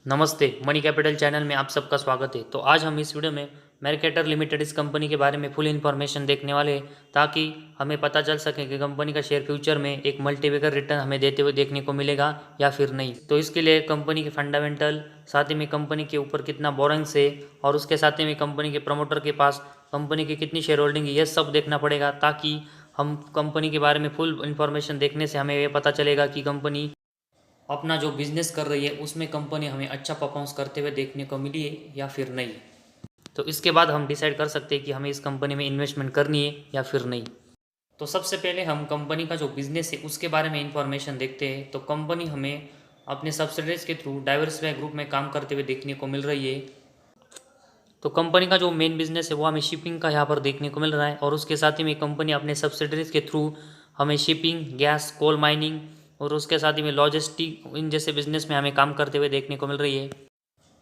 नमस्ते, money capital channel में आप सबका स्वागत है। तो आज हम इस वीडियो में मैर्केटर लिमिटेड इस कंपनी के बारे में फुल इन्फॉर्मेशन देखने वाले हैं, ताकि हमें पता चल सके कि कंपनी का शेयर फ्यूचर में एक मल्टीबैगर रिटर्न हमें देते हुए देखने को मिलेगा या फिर नहीं। तो इसके लिए कंपनी के फंडामेंटल, साथ ही में कंपनी के ऊपर कितना बोरिंग्स है और उसके साथ ही में कंपनी के प्रमोटर के पास कंपनी की कितनी शेयर होल्डिंग है, यह सब देखना पड़ेगा, ताकि हम कंपनी के बारे में फुल इन्फॉर्मेशन देखने से हमें ये पता चलेगा कि कंपनी अपना जो बिजनेस कर रही है उसमें कंपनी हमें अच्छा परफॉर्मेंस करते हुए देखने को मिली है या फिर नहीं। तो इसके बाद हम डिसाइड कर सकते हैं कि हमें इस कंपनी में इन्वेस्टमेंट करनी है या फिर नहीं। तो सबसे पहले हम कंपनी का जो बिजनेस है उसके बारे में इंफॉर्मेशन देखते हैं। तो कंपनी हमें अपने सब्सिडीज के थ्रू डाइवर्सिफाई ग्रुप में काम करते हुए देखने को मिल रही है। तो कंपनी का जो मेन बिजनेस है वो हमें शिपिंग का यहाँ पर देखने को मिल रहा है, और उसके साथ ही में कंपनी अपने सब्सिडीज के थ्रू हमें शिपिंग, गैस, कोल माइनिंग और उसके साथ ही में लॉजिस्टिक, इन जैसे बिजनेस में हमें काम करते हुए देखने को मिल रही है।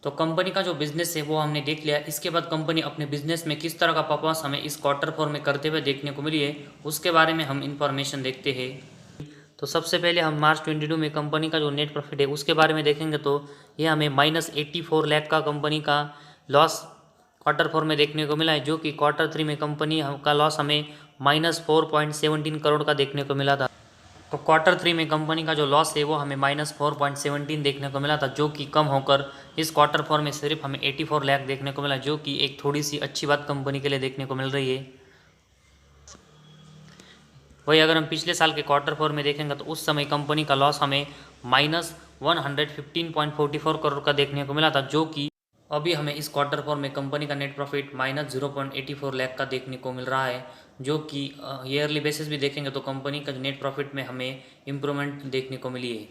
तो कंपनी का जो बिजनेस है वो हमने देख लिया। इसके बाद कंपनी अपने बिजनेस में किस तरह का परफॉर्मेंस हमें इस क्वार्टर फोर में करते हुए देखने को मिली है, उसके बारे में हम इंफॉर्मेशन देखते हैं। तो सबसे पहले हम मार्च 22 में कंपनी का जो नेट प्रॉफिट है उसके बारे में देखेंगे। तो ये हमें -84 लाख का कंपनी का लॉस क्वार्टर फोर में देखने को मिला है, जो कि क्वार्टर थ्री में कंपनी का लॉस हमें -4.17 करोड़ का देखने को मिला था। तो क्वार्टर थ्री में कंपनी का जो लॉस है वो हमें -4.17 देखने को मिला था, जो कि कम होकर इस क्वार्टर फोर में सिर्फ हमें 84 लाख देखने को मिला, जो कि एक थोड़ी सी अच्छी बात कंपनी के लिए देखने को मिल रही है। वही अगर हम पिछले साल के क्वार्टर फोर में देखेंगे तो उस समय कंपनी का लॉस हमें -115.44 करोड़ का देखने को मिला था, जो कि अभी हमें इस क्वार्टर फोर में कंपनी का नेट प्रॉफिट -0.84 लाख का देखने को मिल रहा है, जो कि ईयरली बेसिस भी देखेंगे तो कंपनी का नेट प्रॉफिट में हमें इम्प्रूवमेंट देखने को मिली है।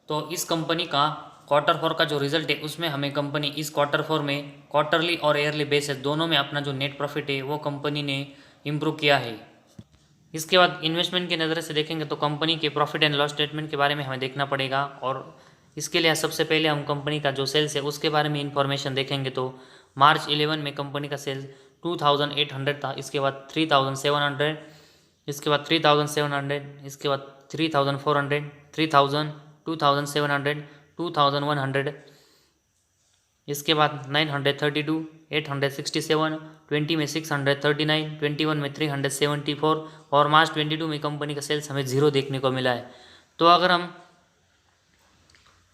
तो इस कंपनी का क्वार्टर फोर का जो रिजल्ट है उसमें हमें कंपनी इस क्वार्टर फोर में क्वार्टरली और ईयरली बेसिस दोनों में अपना जो नेट प्रॉफिट है वो कंपनी ने इम्प्रूव किया है। इसके बाद इन्वेस्टमेंट की नज़र से देखेंगे तो कंपनी के प्रॉफिट एंड लॉस स्टेटमेंट के बारे में हमें देखना पड़ेगा, और इसके लिए सबसे पहले हम कंपनी का जो सेल्स है उसके बारे में इंफॉर्मेशन देखेंगे। तो मार्च 11 में कंपनी का सेल्स 2800 था, इसके बाद 3700, इसके बाद 3700, इसके बाद 3400, 3000, 2700, 2100, इसके बाद 932, 867, 20 में 639, 21 में 374 और मार्च 22 में कंपनी का सेल्स हमें जीरो देखने को मिला है। तो अगर हम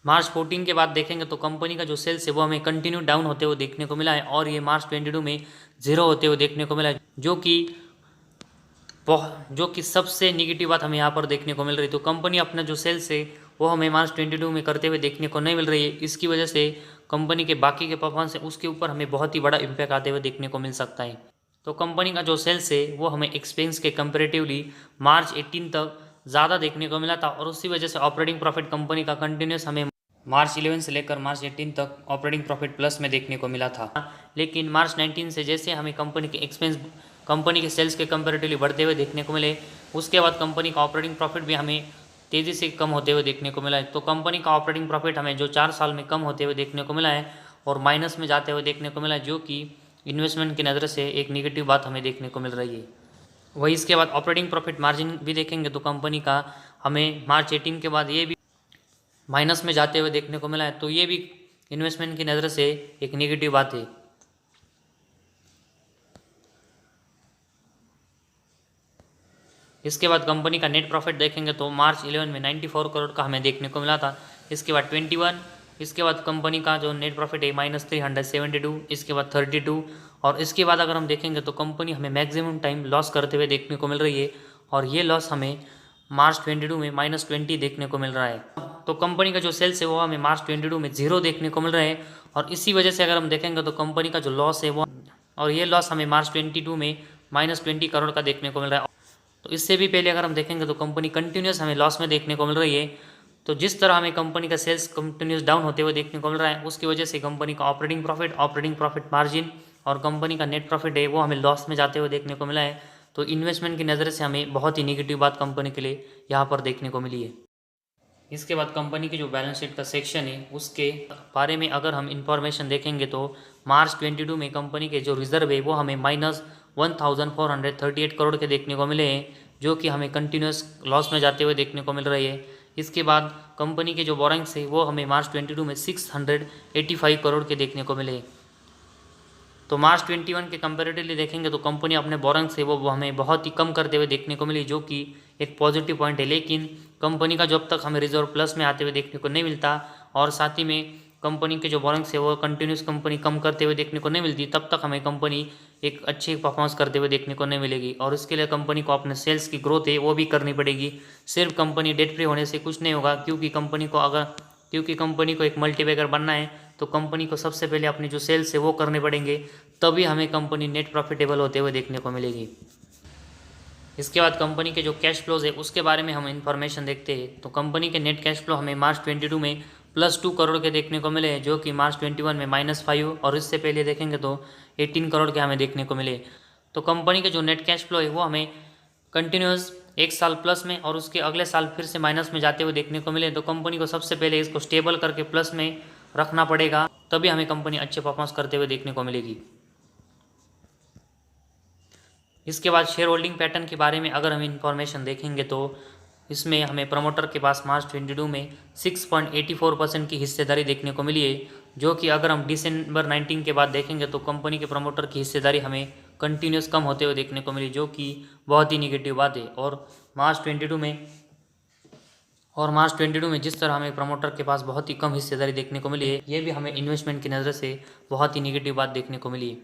मार्च 14 के बाद देखेंगे तो कंपनी का जो सेल्स है वो हमें कंटिन्यू डाउन होते हुए देखने को मिला है, और ये मार्च 22 में जीरो होते हुए देखने को मिला है, जो कि सबसे निगेटिव बात हमें यहाँ पर देखने को मिल रही है। तो कंपनी अपना जो सेल्स है वो हमें मार्च 22 में करते हुए देखने को नहीं मिल रही है। इसकी वजह से कंपनी के बाकी के परफॉर्मेंस है उसके ऊपर हमें बहुत ही बड़ा इम्पैक्ट आते हुए देखने को मिल सकता है। तो कंपनी का जो सेल्स है वो हमें एक्सपेंस के कंपेरेटिवली मार्च 18 तक ज़्यादा देखने को मिला था, और उसी वजह से ऑपरेटिंग प्रॉफिट कंपनी का कंटिन्यूस हमें मार्च 11 से लेकर मार्च 18 तक ऑपरेटिंग प्रॉफिट प्लस में देखने को मिला था। लेकिन मार्च 19 से जैसे हमें कंपनी के एक्सपेंस कंपनी के सेल्स के कंपेरेटिवली बढ़ते हुए देखने को मिले, उसके बाद कंपनी का ऑपरेटिंग प्रॉफिट भी हमें तेज़ी से कम होते हुए देखने को मिला है। तो कंपनी का ऑपरेटिंग प्रॉफिट हमें जो 4 साल में कम होते हुए देखने को मिला है और माइनस में जाते हुए देखने को मिला है, जो कि इन्वेस्टमेंट की नज़र से एक निगेटिव बात हमें देखने को मिल रही है। वही इसके बाद ऑपरेटिंग प्रॉफिट मार्जिन भी देखेंगे तो कंपनी का हमें मार्च 18 के बाद ये भी माइनस में जाते हुए देखने को मिला है, तो ये भी इन्वेस्टमेंट की नज़र से एक नेगेटिव बात है। इसके बाद कंपनी का नेट प्रॉफिट देखेंगे तो मार्च 11 में 94 करोड़ का हमें देखने को मिला था, इसके बाद 21, इसके बाद कंपनी का जो नेट प्रॉफिट है -372, इसके बाद 32, और इसके बाद अगर हम देखेंगे तो कंपनी हमें मैक्सिमम टाइम लॉस करते हुए देखने को मिल रही है, और ये लॉस हमें मार्च 22 में -20 देखने को मिल रहा है। तो कंपनी का जो सेल्स है वो हमें मार्च 22 में जीरो देखने को मिल रहा है, और इसी वजह से अगर हम देखेंगे तो कंपनी का जो लॉस है वो, और ये लॉस हमें मार्च 22 में -20 करोड़ का देखने को मिल रहा है। तो इससे भी पहले अगर हम देखेंगे तो कंपनी कंटिन्यूस हमें लॉस में देखने को मिल रही है। तो जिस तरह हमें कंपनी का सेल्स कंटिन्यूस डाउन होते हुए देखने को मिल रहा है, उसकी वजह से कंपनी का ऑपरेटिंग प्रॉफिट मार्जिन और कंपनी का नेट प्रॉफिट है वो हमें लॉस में जाते हुए देखने को मिला है। तो इन्वेस्टमेंट की नज़र से हमें बहुत ही निगेटिव बात कंपनी के लिए यहाँ पर देखने को मिली है। इसके बाद कंपनी की जो बैलेंस शीट का सेक्शन है उसके बारे में अगर हम इंफॉर्मेशन देखेंगे तो मार्च 22 में कंपनी के जो रिजर्व है वो हमें -1438 करोड़ के देखने को मिले हैं, जो कि हमें कंटिन्यूस लॉस में जाते हुए देखने को मिल रही है। इसके बाद कंपनी के जो बोरोइंग्स है वो हमें मार्च 22 में 685 करोड़ के देखने को मिले। तो मार्च 21 के कंपेरेटिवली देखेंगे तो कंपनी अपने बोरोइंग्स है वो हमें बहुत ही कम करते हुए देखने को मिली, जो कि एक पॉजिटिव पॉइंट है। लेकिन कंपनी का जब तक हमें रिजर्व प्लस में आते हुए देखने को नहीं मिलता और साथ ही में कंपनी के जो बोरोइंग्स है वो कंटिन्यूस कंपनी कम करते हुए देखने को नहीं मिलती, तब तक हमें कंपनी एक अच्छी परफॉर्मेंस करते हुए देखने को नहीं मिलेगी। और इसके लिए कंपनी को अपने सेल्स की ग्रोथ है वो भी करनी पड़ेगी। सिर्फ कंपनी डेट फ्री होने से कुछ नहीं होगा, क्योंकि कंपनी को एक मल्टीबैगर बनना है तो कंपनी को सबसे पहले अपनी जो सेल्स है वो करने पड़ेंगे, तभी हमें कंपनी नेट प्रॉफिटेबल होते हुए देखने को मिलेगी। इसके बाद कंपनी के जो कैश फ्लोज है उसके बारे में हम इन्फॉर्मेशन देखते हैं। तो कंपनी के नेट कैश फ्लो हमें मार्च 22 में +2 करोड़ के देखने को मिले, जो कि मार्च 21 में -5 और इससे पहले देखेंगे तो 18 करोड़ के हमें देखने को मिले। तो कंपनी के जो नेट कैश फ्लो है वो हमें कंटिन्यूस एक साल प्लस में और उसके अगले साल फिर से माइनस में जाते हुए देखने को मिले। तो कंपनी को सबसे पहले इसको स्टेबल करके प्लस में रखना पड़ेगा, तभी हमें कंपनी अच्छे परफॉर्मेंस करते हुए देखने को मिलेगी। इसके बाद शेयर होल्डिंग पैटर्न के बारे में अगर हम इंफॉर्मेशन देखेंगे तो इसमें हमें प्रमोटर के पास मार्च 22 में 6.84% की हिस्सेदारी देखने को मिली है, जो कि अगर हम दिसंबर 19 के बाद देखेंगे तो कंपनी के प्रमोटर की हिस्सेदारी हमें कंटिन्यूस कम होते हुए देखने को मिली, जो कि बहुत ही निगेटिव बात है। और मार्च 22 में जिस तरह हमें प्रमोटर के पास बहुत ही कम हिस्सेदारी देखने को मिली है, ये भी हमें इन्वेस्टमेंट की नज़र से बहुत ही निगेटिव बात देखने को मिली है।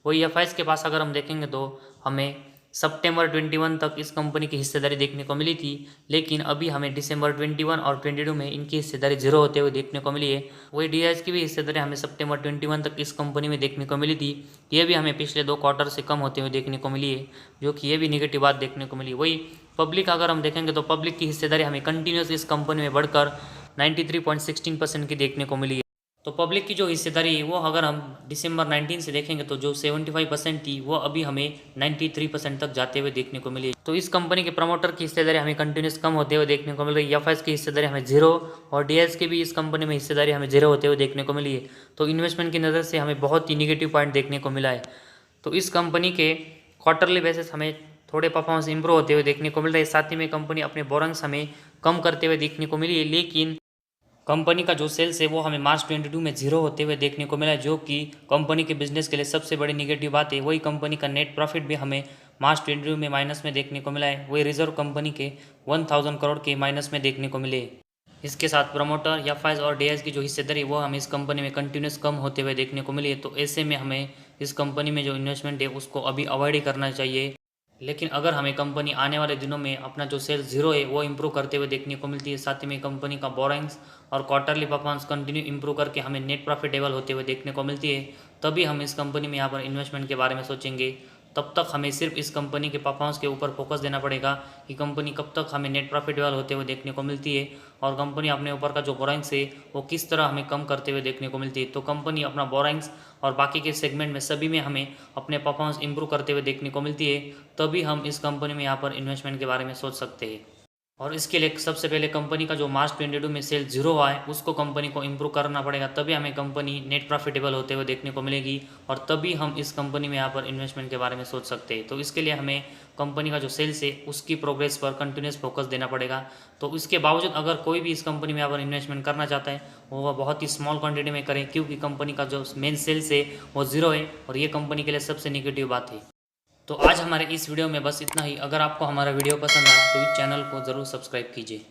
वही एफआईएस के पास अगर हम देखेंगे तो हमें सितंबर 21 तक इस कंपनी की हिस्सेदारी देखने को मिली थी, लेकिन अभी हमें दिसंबर 21 और 22 में इनकी हिस्सेदारी 0 होते हुए देखने को मिली है। वही डीआईएस की भी हिस्सेदारी हमें सितंबर 21 तक इस कंपनी में देखने को मिली थी, ये भी हमें पिछले 2 क्वार्टर से कम होते हुए देखने को मिली है, जो कि ये भी निगेटिव बात देखने को मिली। वही पब्लिक अगर हम देखेंगे तो पब्लिक की हिस्सेदारी हमें कंटिन्यूस इस कंपनी में बढ़कर 93.16% की देखने को मिली है। तो पब्लिक की जो हिस्सेदारी है वो अगर हम दिसंबर 19 से देखेंगे तो जो 75% थी वो अभी हमें 93% तक जाते हुए देखने को मिली। तो इस कंपनी के प्रमोटर की हिस्सेदारी हमें कंटिन्यूस कम होते हुए देखने को मिल रही है। एफआईएस की हिस्सेदारी हमें 0 और डीएस की भी इस कंपनी में हिस्सेदारी हमें 0 होते हुए देखने को मिली है। तो इन्वेस्टमेंट की नज़र से हमें बहुत ही निगेटिव पॉइंट देखने को मिला है। तो इस कंपनी के क्वार्टरली बेसिस हमें थोड़े परफॉर्मेंस इंप्रूव होते हुए देखने को मिल रहे हैं। साथ ही में कंपनी अपने बोरोइंग्स हमें कम करते हुए देखने को मिली है, लेकिन कंपनी का जो सेल्स है वो हमें मार्च 22 में 0 होते हुए देखने को मिला, जो कि कंपनी के बिजनेस के लिए सबसे बड़ी निगेटिव बात है। वही कंपनी का नेट प्रॉफिट भी हमें मार्च 22 में माइनस में देखने को मिला है। वही रिजर्व कंपनी के 1000 करोड़ के माइनस में देखने को मिले। इसके साथ प्रमोटर एफआईएस और डीआईएस की जो हिस्सेदारी वो हमें इस कंपनी में कंटिन्यूस कम होते हुए देखने को मिली है। तो ऐसे में हमें इस कंपनी में जो इन्वेस्टमेंट है उसको अभी अवॉइड ही करना चाहिए। लेकिन अगर हमें कंपनी आने वाले दिनों में अपना जो सेल्स 0 है वो इंप्रूव करते हुए देखने को मिलती है, साथ ही में कंपनी का बोरोइंग्स और क्वार्टरली परफॉर्मेंस कंटिन्यू इंप्रूव करके हमें नेट प्रॉफिटेबल होते हुए देखने को मिलती है, तभी हम इस कंपनी में यहाँ पर इन्वेस्टमेंट के बारे में सोचेंगे। तब तक हमें सिर्फ इस कंपनी के परफॉर्मेंस के ऊपर फोकस देना पड़ेगा कि कंपनी कब तक हमें नेट प्रॉफिटेबल होते हुए देखने को मिलती है और कंपनी अपने ऊपर का जो बोरोइंग्स है वो किस तरह हमें कम करते हुए देखने को मिलती है। तो कंपनी अपना बोरोइंग्स और बाकी के सेगमेंट में सभी में हमें अपने परफॉर्मेंस इंप्रूव करते हुए देखने को मिलती है, तभी हम इस कंपनी में यहाँ पर इन्वेस्टमेंट के बारे में सोच सकते हैं। और इसके लिए सबसे पहले कंपनी का जो मार्च 22 में सेल 0 हुआ है उसको कंपनी को इंप्रूव करना पड़ेगा, तभी हमें कंपनी नेट प्रॉफिटेबल होते हुए देखने को मिलेगी और तभी हम इस कंपनी में यहाँ पर इन्वेस्टमेंट के बारे में सोच सकते हैं। तो इसके लिए हमें कंपनी का जो सेल्स है उसकी प्रोग्रेस पर कंटिन्यूस फोकस देना पड़ेगा। तो इसके बावजूद अगर कोई भी इस कंपनी में यहाँ पर इन्वेस्टमेंट करना चाहता है वो बहुत ही स्मॉल क्वान्टिटी में करें, क्योंकि कंपनी का जो मेन सेल्स है वो 0 है और ये कंपनी के लिए सबसे निगेटिव बात है। तो आज हमारे इस वीडियो में बस इतना ही। अगर आपको हमारा वीडियो पसंद आए तो इस चैनल को ज़रूर सब्सक्राइब कीजिए।